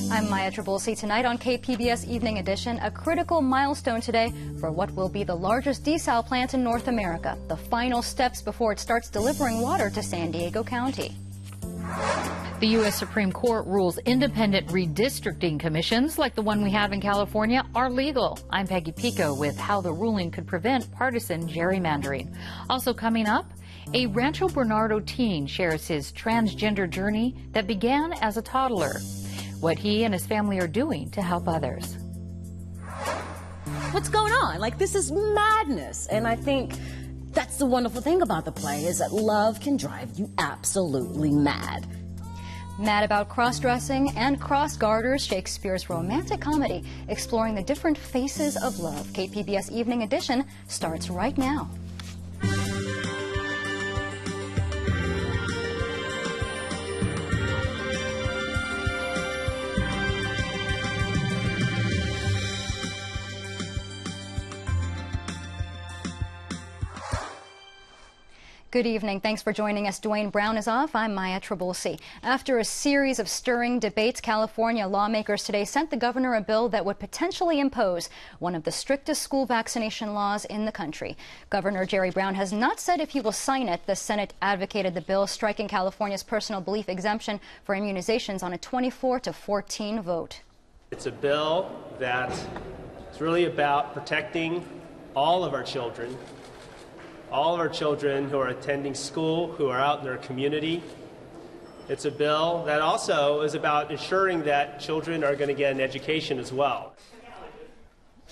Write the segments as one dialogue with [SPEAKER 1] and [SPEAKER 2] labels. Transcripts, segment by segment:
[SPEAKER 1] I'm Maya Trabulsi. Tonight on KPBS Evening Edition, a critical milestone today for what will be the largest desal plant in North America. The final steps before it starts delivering water to San Diego County.
[SPEAKER 2] The U.S. Supreme Court rules independent redistricting commissions, like the one we have in California, are legal. I'm Peggy Pico with how the ruling could prevent partisan gerrymandering. Also coming up, a Rancho Bernardo teen shares his transgender journey that began as a toddler. What he and his family are doing to help others.
[SPEAKER 3] What's going on? Like, this is madness. And I think that's the wonderful thing about the play, is that love can drive you absolutely mad.
[SPEAKER 1] Mad about cross-dressing and cross-garters, Shakespeare's romantic comedy exploring the different faces of love. KPBS Evening Edition starts right now. Good evening. Thanks for joining us. Dwayne Brown is off. I'm Maya Trabulsi. After a series of stirring debates, California lawmakers today sent the governor a bill that would potentially impose one of the strictest school vaccination laws in the country. Governor Jerry Brown has not said if he will sign it. The Senate advocated the bill, striking California's personal belief exemption for immunizations on a 24-14 vote.
[SPEAKER 4] It's a bill that is really about protecting all of our children who are attending school, who are out in their community. It's a bill that also is about ensuring that children are going to get an education as well.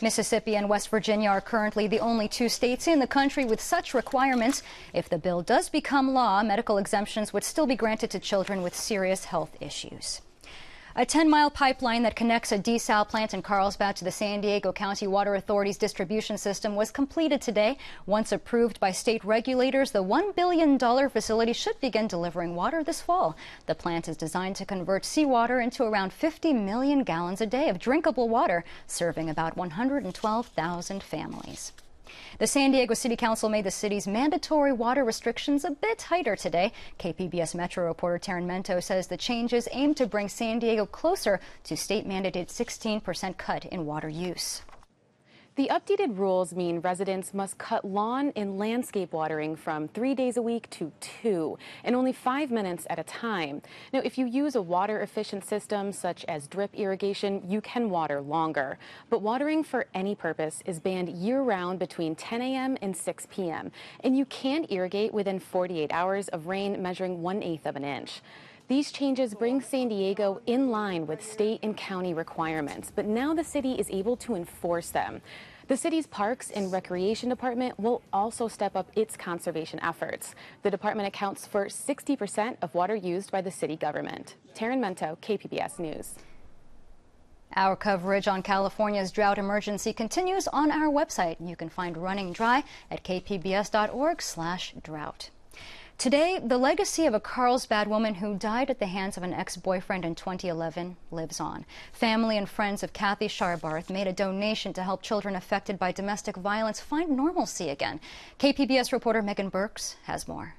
[SPEAKER 1] Mississippi and West Virginia are currently the only two states in the country with such requirements. If the bill does become law, medical exemptions would still be granted to children with serious health issues. A 10-mile pipeline that connects a desal plant in Carlsbad to the San Diego County Water Authority's distribution system was completed today. Once approved by state regulators, the $1 billion facility should begin delivering water this fall. The plant is designed to convert seawater into around 50 million gallons a day of drinkable water, serving about 112,000 families. The San Diego City Council made the city's mandatory water restrictions a bit tighter today. KPBS Metro reporter Taryn Mento says the changes aim to bring San Diego closer to state-mandated 16% cut in water use.
[SPEAKER 5] The updated rules mean residents must cut lawn and landscape watering from 3 days a week to 2, and only 5 minutes at a time. Now, if you use a water-efficient system such as drip irrigation, you can water longer. But watering for any purpose is banned year-round between 10 a.m. and 6 p.m., and you can't irrigate within 48 hours of rain measuring 1/8 of an inch. These changes bring San Diego in line with state and county requirements, but now the city is able to enforce them. The city's Parks and Recreation Department will also step up its conservation efforts. The department accounts for 60% of water used by the city government. Taryn Mento, KPBS News.
[SPEAKER 1] Our coverage on California's drought emergency continues on our website. You can find Running Dry at kpbs.org/drought. Today, the legacy of a Carlsbad woman who died at the hands of an ex-boyfriend in 2011 lives on. Family and friends of Kathy Sharbarth made a donation to help children affected by domestic violence find normalcy again. KPBS reporter Megan Burks has more.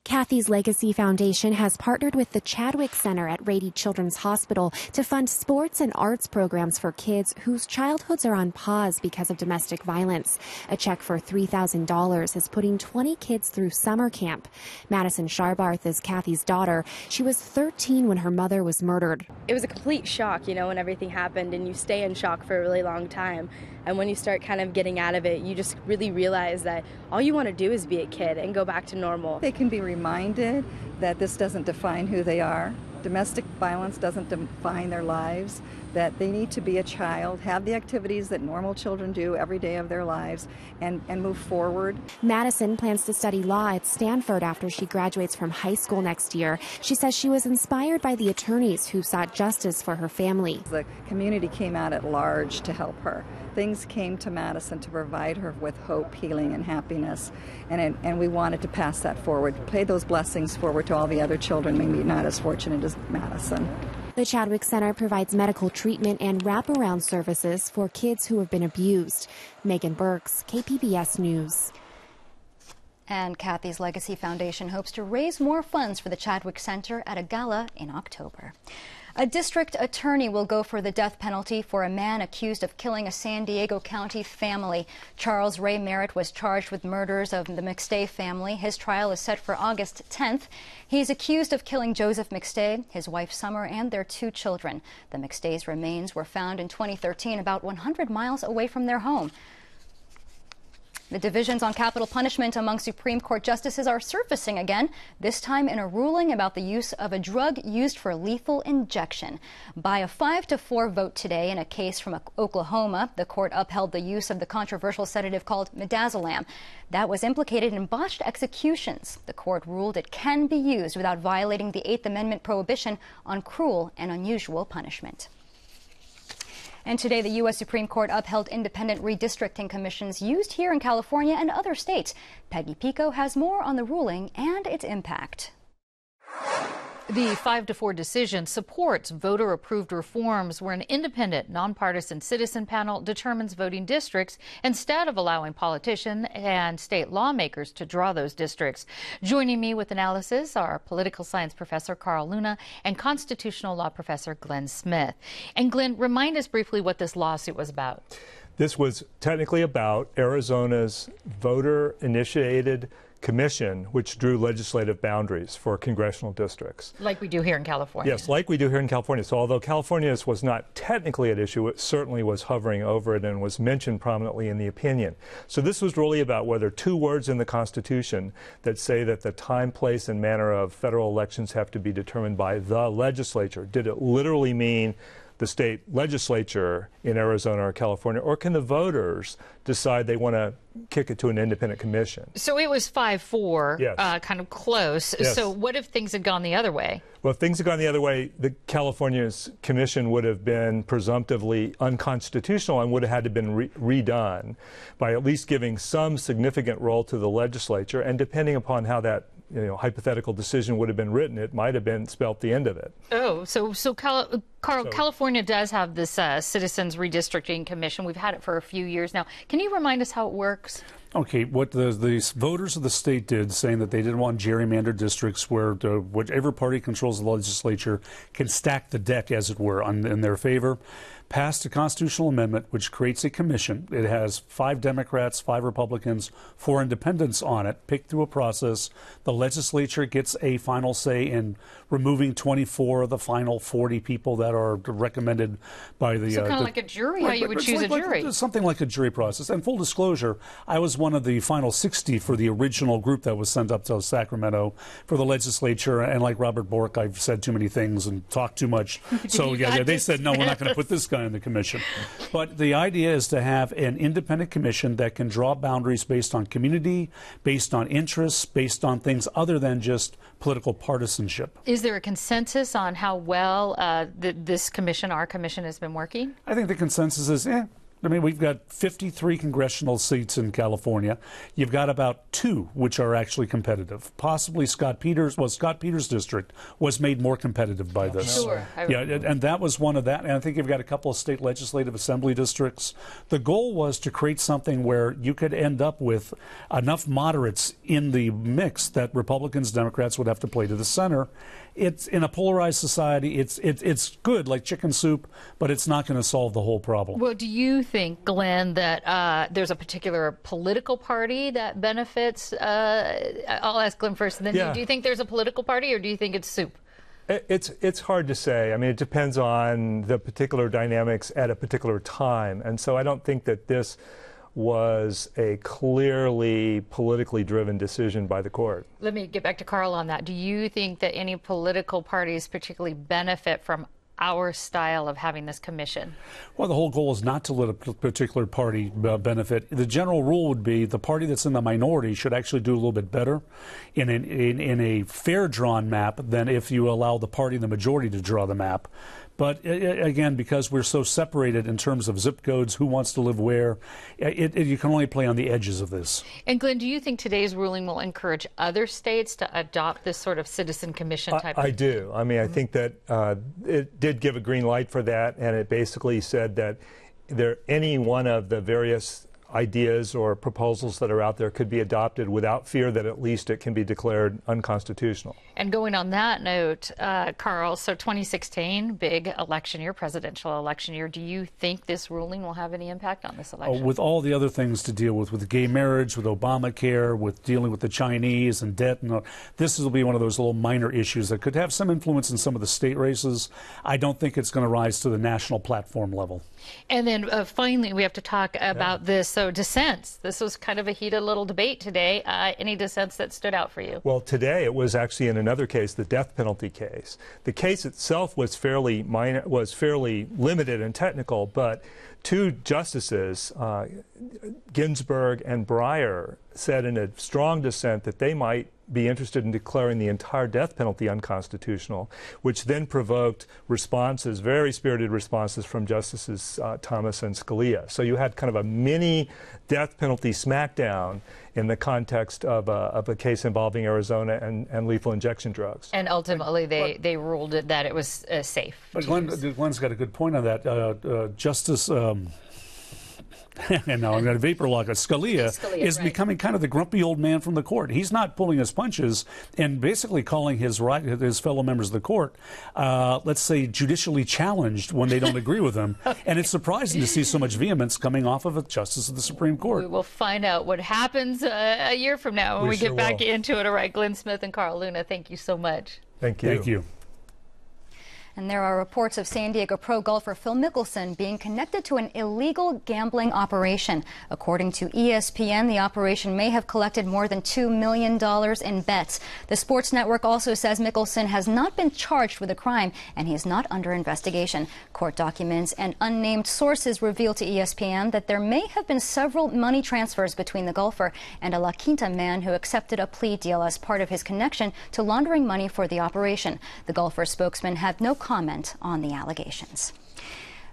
[SPEAKER 6] Kathy's Legacy Foundation has partnered with the Chadwick Center at Rady Children's Hospital to fund sports and arts programs for kids whose childhoods are on pause because of domestic violence. A check for $3,000 is putting 20 kids through summer camp. Madison Sharbarth is Kathy's daughter. She was 13 when her mother was murdered.
[SPEAKER 7] It was a complete shock, when everything happened, and you stay in shock for a really long time. And when you start kind of getting out of it, you just really realize that all you want to do is be a kid and go back to normal.
[SPEAKER 8] They can be reminded that this doesn't define who they are. Domestic violence doesn't define their lives, that they need to be a child, have the activities that normal children do every day of their lives, and move forward.
[SPEAKER 6] Madison plans to study law at Stanford after she graduates from high school next year. She says she was inspired by the attorneys who sought justice for her family.
[SPEAKER 8] The community came out at large to help her. Things came to Madison to provide her with hope, healing, and happiness, and we wanted to pass that forward, pay those blessings forward to all the other children, maybe not as fortunate as Madison.
[SPEAKER 6] The Chadwick Center provides medical treatment and wraparound services for kids who have been abused. Megan Burks, KPBS News.
[SPEAKER 1] And Kathy's Legacy Foundation hopes to raise more funds for the Chadwick Center at a gala in October. A district attorney will go for the death penalty for a man accused of killing a San Diego County family. Charles Ray Merritt was charged with murders of the McStay family. His trial is set for August 10th. He's accused of killing Joseph McStay, his wife Summer, and their 2 children. The McStay's remains were found in 2013 about 100 miles away from their home. The divisions on capital punishment among Supreme Court justices are surfacing again, this time in a ruling about the use of a drug used for lethal injection. By a 5-4 vote today in a case from Oklahoma, the court upheld the use of the controversial sedative called midazolam that was implicated in botched executions. The court ruled it can be used without violating the 8th Amendment prohibition on cruel and unusual punishment. And today, the U.S. Supreme Court upheld independent redistricting commissions used here in California and other states. Peggy Pico has more on the ruling and its impact.
[SPEAKER 2] The 5-4 decision supports voter-approved reforms where an independent, nonpartisan citizen panel determines voting districts instead of allowing politicians and state lawmakers to draw those districts. Joining me with analysis are political science professor Carl Luna and constitutional law professor Glenn Smith. And Glenn, remind us briefly what this lawsuit was about.
[SPEAKER 9] This was technically about Arizona's voter-initiated commission, which drew legislative boundaries for congressional districts.
[SPEAKER 2] Like we do here in California.
[SPEAKER 9] Yes, like we do here in California. So although California's was not technically at issue, it certainly was hovering over it and was mentioned prominently in the opinion. So this was really about whether 2 words in the Constitution that say that the time, place, and manner of federal elections have to be determined by the legislature. Did it literally mean the state legislature in Arizona or California, or can the voters decide they want to kick it to an independent commission?
[SPEAKER 2] So it was 5-4,
[SPEAKER 9] yes.
[SPEAKER 2] Kind of close.
[SPEAKER 9] Yes.
[SPEAKER 2] So what if things had gone the other way?
[SPEAKER 9] Well, if things had gone the other way, the California's commission would have been presumptively unconstitutional and would have had to been redone by at least giving some significant role to the legislature. And depending upon how that hypothetical decision would have been written, it might have been spelt the end of it.
[SPEAKER 2] Oh, so Carl, California does have this Citizens Redistricting Commission. We've had it for a few years now. Can you remind us how it works?
[SPEAKER 10] Okay, what the voters of the state did, saying that they didn't want gerrymandered districts where whichever party controls the legislature can stack the deck, as it were, in their favor, passed a constitutional amendment which creates a commission. It has 5 Democrats, 5 Republicans, 4 independents on it, picked through a process. The legislature gets a final say in removing 24 of the final 40 people that are recommended by the...
[SPEAKER 2] So kind of like a jury, how you would choose a jury.
[SPEAKER 10] Something like a jury process. And full disclosure, I was one of the final 60 for the original group that was sent up to Sacramento for the legislature. And like Robert Bork, I've said too many things and talked too much. So yeah, they said, no, we're not going to put this guy in the commission. But the idea is to have an independent commission that can draw boundaries based on community, based on interests, based on things other than just political partisanship.
[SPEAKER 2] Is there a consensus on how well this commission, our commission, has been working?
[SPEAKER 10] I think the consensus is, I mean, we've got 53 congressional seats in California. You've got about 2 which are actually competitive. Possibly Scott Peters' district was made more competitive by this.
[SPEAKER 2] Sure.
[SPEAKER 10] Yeah, and that was one of that. And I think you've got a couple of state legislative assembly districts. The goal was to create something where you could end up with enough moderates in the mix that Republicans, Democrats would have to play to the center. It's in a polarized society. It's good, like chicken soup, but it's not going to solve the whole problem.
[SPEAKER 2] Well, do you think, Glenn, that there's a particular political party that benefits? I'll ask Glenn first, and then
[SPEAKER 9] Yeah.
[SPEAKER 2] Do you think there's a political party, or do you think it's soup?
[SPEAKER 9] It's hard to say. I mean, it depends on the particular dynamics at a particular time. And so I don't think that this was a clearly politically driven decision by the court.
[SPEAKER 2] Let me get back to Carl on that. Do you think that any political parties particularly benefit from our style of having this commission?
[SPEAKER 10] Well, the whole goal is not to let a particular party benefit. The general rule would be the party that's in the minority should actually do a little bit better in a fair drawn map than if you allow the party in the majority to draw the map. But again, because we're so separated in terms of zip codes, who wants to live where, you can only play on the edges of this.
[SPEAKER 2] And Glenn, do you think today's ruling will encourage other states to adopt this sort of citizen commission type of thing?
[SPEAKER 9] I do. I mean, I think that it did give a green light for that, and it basically said that any one of the various ideas or proposals that are out there could be adopted without fear that at least it can be declared unconstitutional.
[SPEAKER 2] And going on that note, Carl, so 2016, big election year, presidential election year. Do you think this ruling will have any impact on this election?
[SPEAKER 10] With all the other things to deal with gay marriage, with Obamacare, with dealing with the Chinese and debt, and this will be one of those little minor issues that could have some influence in some of the state races. I don't think it's going to rise to the national platform level.
[SPEAKER 2] And then finally, we have to talk about this. So dissents. This was kind of a heated little debate today. Any dissents that stood out for you?
[SPEAKER 9] Well, today it was actually in another case, the death penalty case. The case itself was fairly minor, was fairly limited and technical, but two justices, Ginsburg and Breyer, said in a strong dissent that they might be interested in declaring the entire death penalty unconstitutional, which then provoked responses, very spirited responses from Justices Thomas and Scalia. So you had kind of a mini death penalty smackdown in the context of a case involving Arizona and lethal injection drugs.
[SPEAKER 2] And ultimately, they ruled it that it was safe.
[SPEAKER 10] But Glenn's got a good point on that. Justice... and now I'm going to vapor lock it. Scalia is becoming kind of the grumpy old man from the court. He's not pulling his punches and basically calling his fellow members of the court, let's say, judicially challenged when they don't agree with him. Okay. And it's surprising to see so much vehemence coming off of a justice of the Supreme Court.
[SPEAKER 2] We will find out what happens a year from now when we get back into it. All right, Glenn Smith and Carl Luna, thank you so much.
[SPEAKER 9] Thank you.
[SPEAKER 10] Thank you.
[SPEAKER 1] And there are reports of San Diego pro golfer Phil Mickelson being connected to an illegal gambling operation. According to ESPN, the operation may have collected more than $2 million in bets. The sports network also says Mickelson has not been charged with a crime and he is not under investigation. Court documents and unnamed sources reveal to ESPN that there may have been several money transfers between the golfer and a La Quinta man who accepted a plea deal as part of his connection to laundering money for the operation. The golfer's spokesman had no comment on the allegations.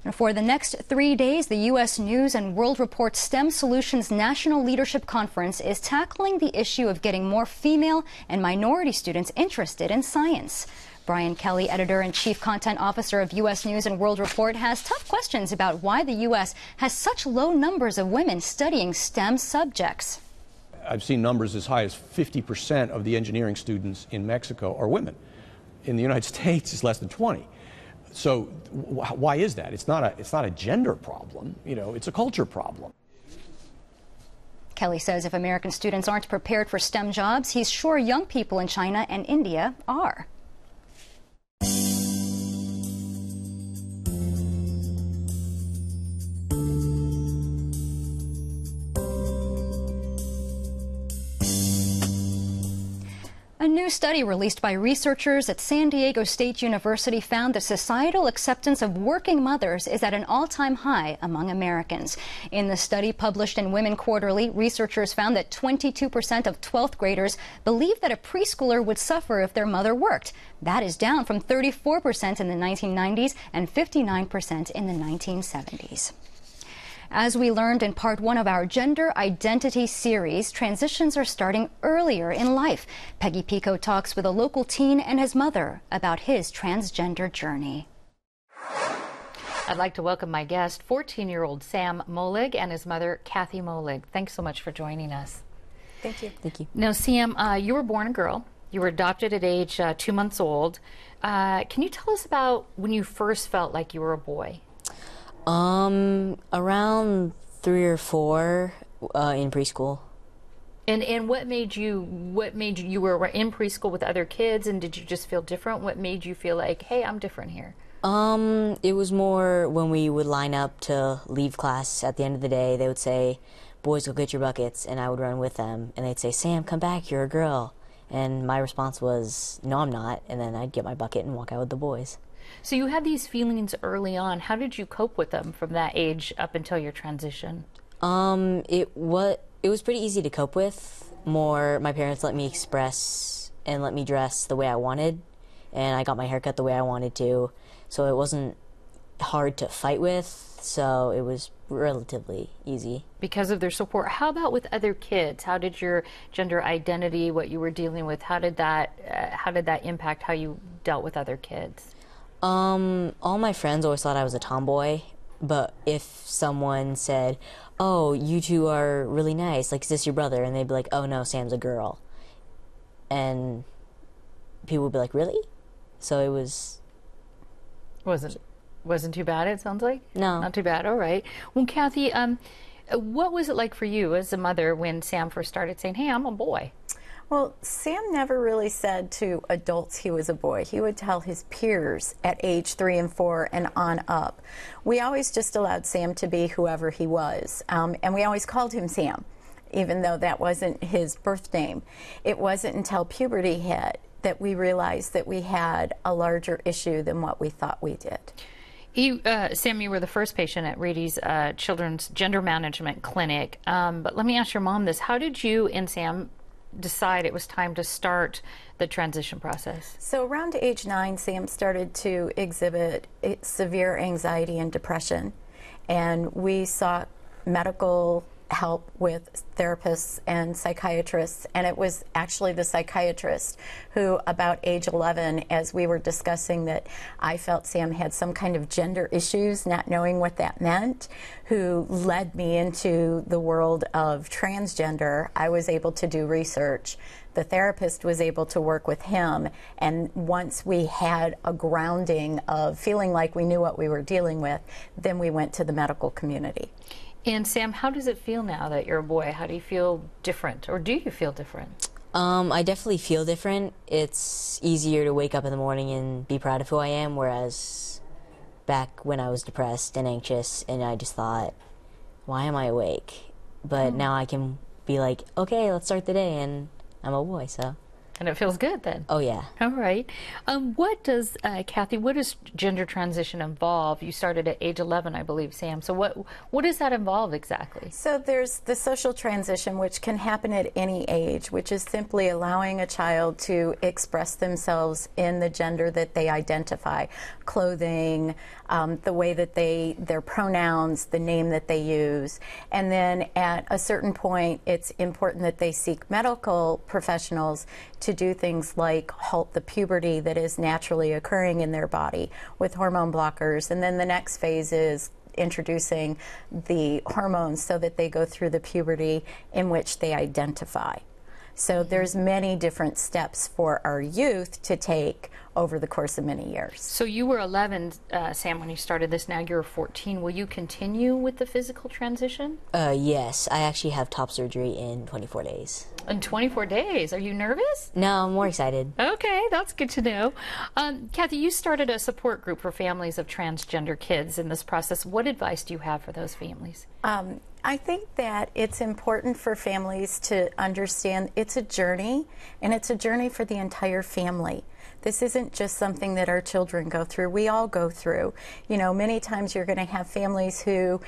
[SPEAKER 1] And for the next 3 days, the U.S. News and World Report STEM Solutions National Leadership Conference is tackling the issue of getting more female and minority students interested in science. Brian Kelly, editor and chief content officer of U.S. News and World Report, has tough questions about why the U.S. has such low numbers of women studying STEM subjects.
[SPEAKER 11] I've seen numbers as high as 50% of the engineering students in Mexico are women. In the United States, it's less than 20. So why is that? It's not a gender problem. You know, it's a culture problem.
[SPEAKER 1] Kelly says if American students aren't prepared for STEM jobs, he's sure young people in China and India are. A new study released by researchers at San Diego State University found the societal acceptance of working mothers is at an all-time high among Americans. In the study published in Women Quarterly, researchers found that 22% of 12th graders believe that a preschooler would suffer if their mother worked. That is down from 34% in the 1990s and 59% in the 1970s. As we learned in part 1 of our Gender Identity series, transitions are starting earlier in life. Peggy Pico talks with a local teen and his mother about his transgender journey.
[SPEAKER 2] I'd like to welcome my guest, 14-year-old Sam Molig, and his mother, Kathy Molig. Thanks so much for joining us.
[SPEAKER 7] Thank you.
[SPEAKER 3] Thank you.
[SPEAKER 2] Now, Sam, you were born a girl. You were adopted at age 2 months old. Can you tell us about when you first felt like you were a boy?
[SPEAKER 3] Around 3 or 4 in preschool.
[SPEAKER 2] And what made you were in preschool with other kids, and did you just feel different? What made you feel like, hey, I'm different here?
[SPEAKER 3] It was more when we would line up to leave class at the end of the day, they would say, boys, go get your buckets, and I would run with them, and they'd say, Sam, come back, you're a girl. And my response was, no, I'm not, and then I'd get my bucket and walk out with the boys.
[SPEAKER 2] So you had these feelings early on. How did you cope with them from that age up until your transition?
[SPEAKER 3] It was pretty easy to cope with. My parents let me express and let me dress the way I wanted, and I got my hair cut the way I wanted to, so it wasn't hard to fight with, so it was relatively easy.
[SPEAKER 2] Because of their support. How about with other kids? How did your gender identity, what you were dealing with, how did that impact how you dealt with other kids?
[SPEAKER 3] All my friends always thought I was a tomboy, But if someone said, oh, you two are really nice, like, is this your brother? And they'd be like, oh no, Sam's a girl. And people would be like, really? So it
[SPEAKER 2] wasn't too bad, it sounds like?
[SPEAKER 3] No.
[SPEAKER 2] Not too bad, all right. Well, Kathy, what was it like for you as a mother when Sam first started saying, hey, I'm a boy?
[SPEAKER 12] Well, Sam never really said to adults he was a boy. He would tell his peers at age 3 and 4 and on up. We always just allowed Sam to be whoever he was, and we always called him Sam, even though that wasn't his birth name. It wasn't until puberty hit that we realized that we had a larger issue than what we thought we did.
[SPEAKER 2] Sam, you were the first patient at Rady's Children's Gender Management Clinic, but let me ask your mom this. How did you and Sam decide it was time to start the transition process?
[SPEAKER 12] So around age 9, Sam started to exhibit severe anxiety and depression, and we sought medical help with therapists and psychiatrists, and it was actually the psychiatrist who, about age 11, as we were discussing that I felt Sam had some kind of gender issues, not knowing what that meant, who led me into the world of transgender. I was able to do research. The therapist was able to work with him, and once we had a grounding of feeling like we knew what we were dealing with, then we went to the medical community.
[SPEAKER 2] And Sam, how does it feel now that you're a boy? How do you feel different, or do you feel different?
[SPEAKER 3] I definitely feel different. It's easier to wake up in the morning and be proud of who I am, whereas back when I was depressed and anxious and I just thought, why am I awake? But now I can be like, okay, let's start the day, and I'm a boy, so.
[SPEAKER 2] And it feels good then.
[SPEAKER 3] Oh, yeah.
[SPEAKER 2] All right. Kathy, what does gender transition involve? You started at age 11, I believe, Sam. So what does that involve exactly?
[SPEAKER 12] So there's the social transition, which can happen at any age, which is simply allowing a child to express themselves in the gender that they identify. Clothing, the way that their pronouns, the name that they use. And then at a certain point, it's important that they seek medical professionals to do things like halt the puberty that is naturally occurring in their body with hormone blockers. And then the next phase is introducing the hormones so that they go through the puberty in which they identify. So there's many different steps for our youth to take over the course of many years.
[SPEAKER 2] So you were 11, Sam, when you started this. Now you're 14. Will you continue with the physical transition?
[SPEAKER 3] Yes. I actually have top surgery in 24 days.
[SPEAKER 2] In 24 days? Are you nervous?
[SPEAKER 3] No, I'm more excited.
[SPEAKER 2] Okay, that's good to know. Kathy, you started a support group for families of transgender kids in this process. What advice do you have for those families?
[SPEAKER 12] I think that it's important for families to understand it's a journey, and it's a journey for the entire family. This isn't just something that our children go through. We all go through. You know, many times you're going to have families who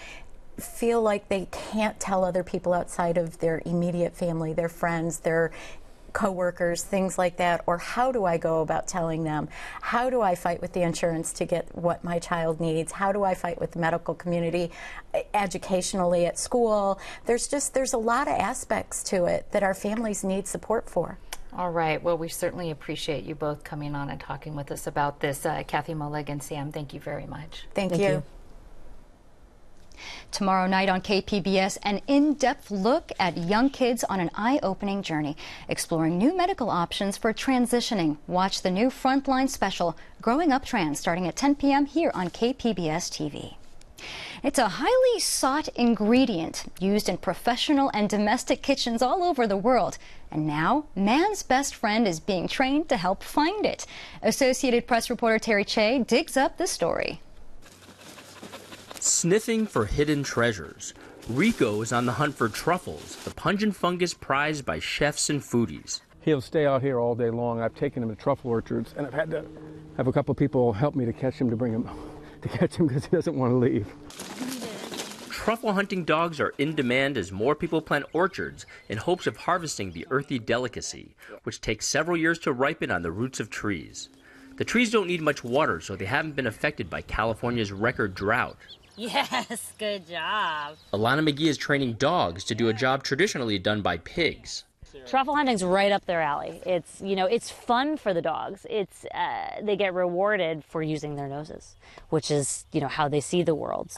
[SPEAKER 12] feel like they can't tell other people outside of their immediate family, their friends, their co-workers, things like that. Or how do I go about telling them? How do I fight with the insurance to get what my child needs? How do I fight with the medical community, educationally at school? There's a lot of aspects to it that our families need support for.
[SPEAKER 2] All right. Well, we certainly appreciate you both coming on and talking with us about this. Kathy Mullig and Sam, thank you very much.
[SPEAKER 12] Thank you.
[SPEAKER 1] Tomorrow night on KPBS, an in-depth look at young kids on an eye-opening journey, exploring new medical options for transitioning. Watch the new Frontline special, Growing Up Trans, starting at 10 p.m. here on KPBS TV. It's a highly sought ingredient used in professional and domestic kitchens all over the world. And now, man's best friend is being trained to help find it. Associated Press reporter Terry Che digs up the story.
[SPEAKER 13] Sniffing for hidden treasures, Rico is on the hunt for truffles, the pungent fungus prized by chefs and foodies.
[SPEAKER 14] He'll stay out here all day long. I've taken him to truffle orchards, and I've had to have a couple of people help me to catch him because he doesn't want to leave.
[SPEAKER 13] Truffle hunting dogs are in demand as more people plant orchards in hopes of harvesting the earthy delicacy, which takes several years to ripen on the roots of trees. The trees don't need much water, so they haven't been affected by California's record drought.
[SPEAKER 15] Yes, good job.
[SPEAKER 13] Alana McGee is training dogs to do a job traditionally done by pigs.
[SPEAKER 15] Truffle hunting's right up their alley. It's, you know, it's fun for the dogs. It's they get rewarded for using their noses, which is, you know, how they see the world.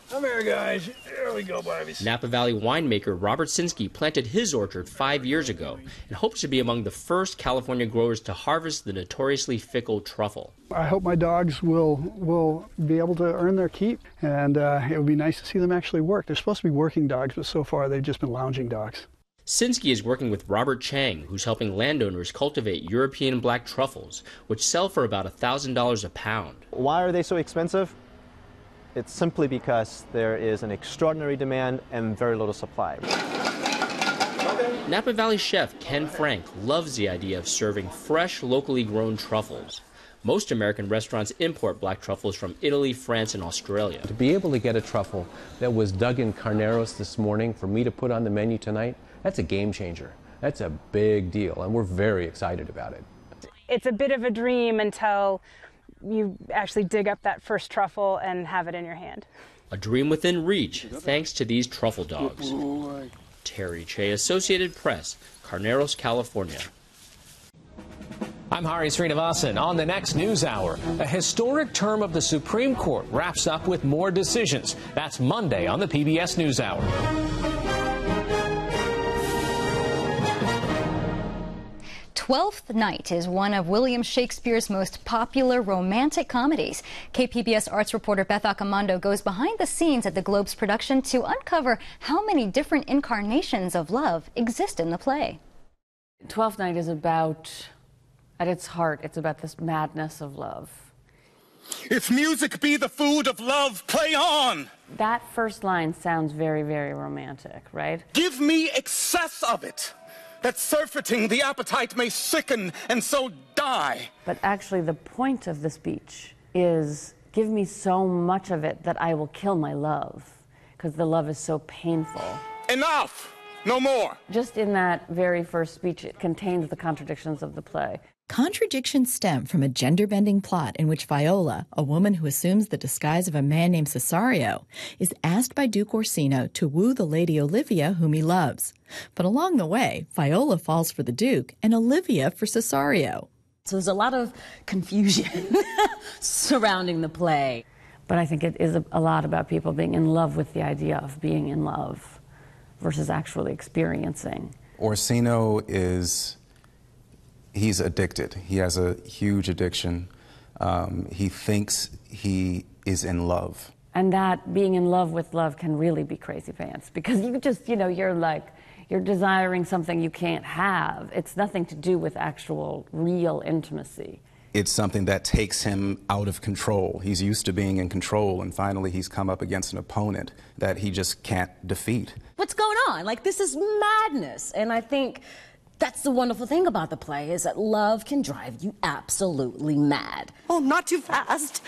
[SPEAKER 16] Come here, guys. Here we go, Barbies.
[SPEAKER 13] Napa Valley winemaker Robert Sinsky planted his orchard 5 years ago and hopes to be among the first California growers to harvest the notoriously fickle truffle.
[SPEAKER 17] I hope my dogs will be able to earn their keep, and it would be nice to see them actually work. They're supposed to be working dogs, but so far they've just been lounging dogs.
[SPEAKER 13] Sinsky is working with Robert Chang, who's helping landowners cultivate European black truffles, which sell for about $1,000 a pound.
[SPEAKER 18] Why are they so expensive? It's simply because there is an extraordinary demand and very little supply.
[SPEAKER 13] Napa Valley chef Ken Frank loves the idea of serving fresh, locally grown truffles. Most American restaurants import black truffles from Italy, France, and Australia.
[SPEAKER 11] To be able to get a truffle that was dug in Carneros this morning for me to put on the menu tonight, that's a game changer. That's a big deal, and we're very excited about it.
[SPEAKER 19] It's a bit of a dream until you actually dig up that first truffle and have it in your hand.
[SPEAKER 13] A dream within reach, thanks to these truffle dogs. Terry Che, Associated Press, Carneros, California.
[SPEAKER 20] I'm Hari Srinivasan. On the next News Hour, a historic term of the Supreme Court wraps up with more decisions. That's Monday on the PBS NewsHour.
[SPEAKER 1] Twelfth Night is one of William Shakespeare's most popular romantic comedies. KPBS arts reporter Beth Accomando goes behind the scenes at the Globe's production to uncover how many different incarnations of love exist in the play.
[SPEAKER 21] Twelfth Night is about, at its heart, it's about this madness of love.
[SPEAKER 22] If music be the food of love, play on!
[SPEAKER 21] That first line sounds very, very romantic, right?
[SPEAKER 22] Give me excess of it, that surfeiting the appetite may sicken and so die.
[SPEAKER 21] But actually the point of the speech is, give me so much of it that I will kill my love, because the love is so painful.
[SPEAKER 22] Enough! No more!
[SPEAKER 21] Just in that very first speech, it contains the contradictions of the play.
[SPEAKER 23] Contradictions stem from a gender-bending plot in which Viola, a woman who assumes the disguise of a man named Cesario, is asked by Duke Orsino to woo the Lady Olivia, whom he loves. But along the way, Viola falls for the Duke and Olivia for Cesario.
[SPEAKER 24] So there's a lot of confusion surrounding the play.
[SPEAKER 21] But I think it is a lot about people being in love with the idea of being in love versus actually experiencing.
[SPEAKER 25] Orsino he's addicted. He has a huge addiction. He thinks he is in love.
[SPEAKER 21] And that being in love with love can really be crazy pants, because you just, you're desiring something you can't have. It's nothing to do with actual real intimacy.
[SPEAKER 25] It's something that takes him out of control. He's used to being in control, and finally he's come up against an opponent that he just can't defeat.
[SPEAKER 24] What's going on? This is madness. And I think that's the wonderful thing about the play, is that love can drive you absolutely mad.
[SPEAKER 26] Oh, not too fast.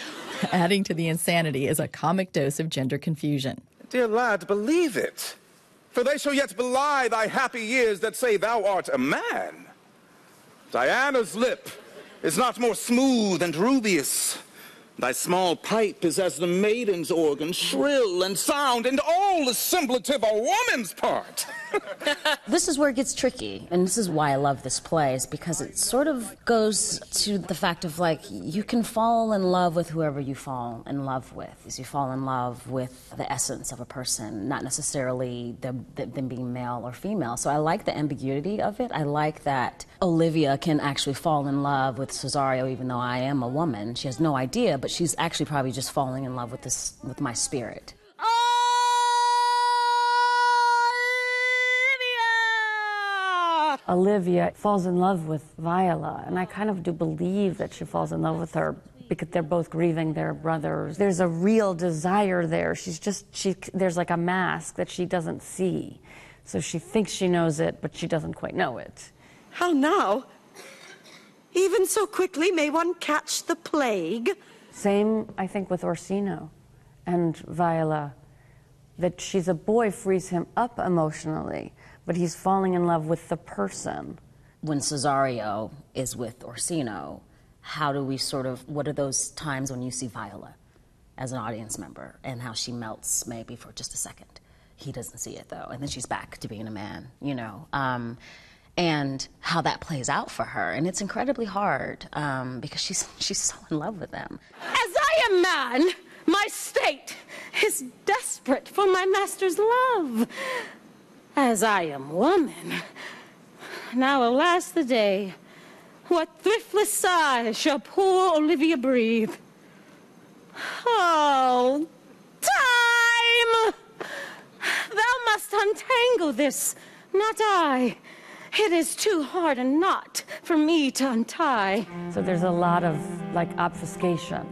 [SPEAKER 23] Adding to the insanity is a comic dose of gender confusion.
[SPEAKER 22] Dear lad, believe it. For they shall yet belie thy happy years that say thou art a man. Diana's lip is not more smooth and rubious. Thy small pipe is as the maiden's organ, shrill and sound, and all assemblative a woman's part.
[SPEAKER 24] This is where it gets tricky, and this is why I love this play, is because it sort of goes to the fact of, you can fall in love with whoever you fall in love with. Is you fall in love with the essence of a person, not necessarily them being male or female. So I like the ambiguity of it. I like that Olivia can actually fall in love with Cesario, even though I am a woman. She has no idea, but she's actually probably just falling in love with my spirit.
[SPEAKER 21] Olivia falls in love with Viola, and I kind of do believe that she falls in love with her because they're both grieving their brothers. There's a real desire there. There's like a mask that she doesn't see. So she thinks she knows it, but she doesn't quite know it.
[SPEAKER 26] How now? Even so quickly may one catch the plague?
[SPEAKER 21] Same, I think, with Orsino and Viola, that she's a boy frees him up emotionally, but he's falling in love with the person.
[SPEAKER 24] When Cesario is with Orsino, how do we what are those times when you see Viola as an audience member and how she melts maybe for just a second? He doesn't see it though, and then she's back to being a man, and how that plays out for her. And it's incredibly hard because she's so in love with them.
[SPEAKER 26] As I am man, my state is desperate for my master's love. As I am woman, now alas the day, what thriftless sigh shall poor Olivia breathe? Oh, time! Thou must untangle this, not I. It is too hard a knot for me to untie.
[SPEAKER 21] So there's a lot of like obfuscation,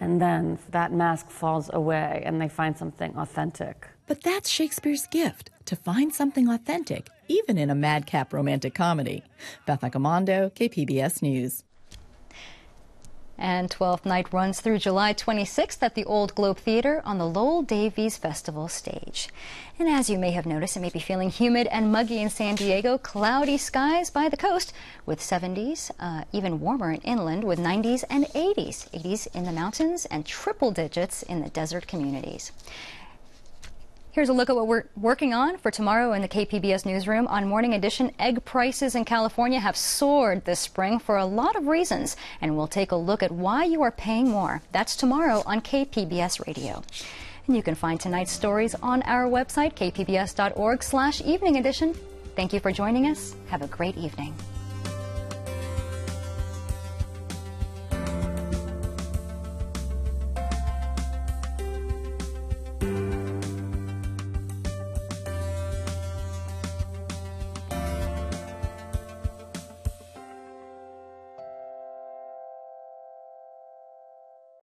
[SPEAKER 21] and then that mask falls away and they find something authentic.
[SPEAKER 23] But that's Shakespeare's gift, to find something authentic, even in a madcap romantic comedy. Beth Accomando, KPBS News.
[SPEAKER 1] And 12th Night runs through July 26th at the Old Globe Theater on the Lowell Davies Festival stage. And as you may have noticed, it may be feeling humid and muggy in San Diego. Cloudy skies by the coast with 70s, even warmer in inland with 90s and 80s. 80s in the mountains and triple digits in the desert communities. Here's a look at what we're working on for tomorrow in the KPBS newsroom. On Morning Edition, egg prices in California have soared this spring for a lot of reasons, and we'll take a look at why you are paying more. That's tomorrow on KPBS Radio. And you can find tonight's stories on our website, kpbs.org/evening edition. Thank you for joining us. Have a great evening.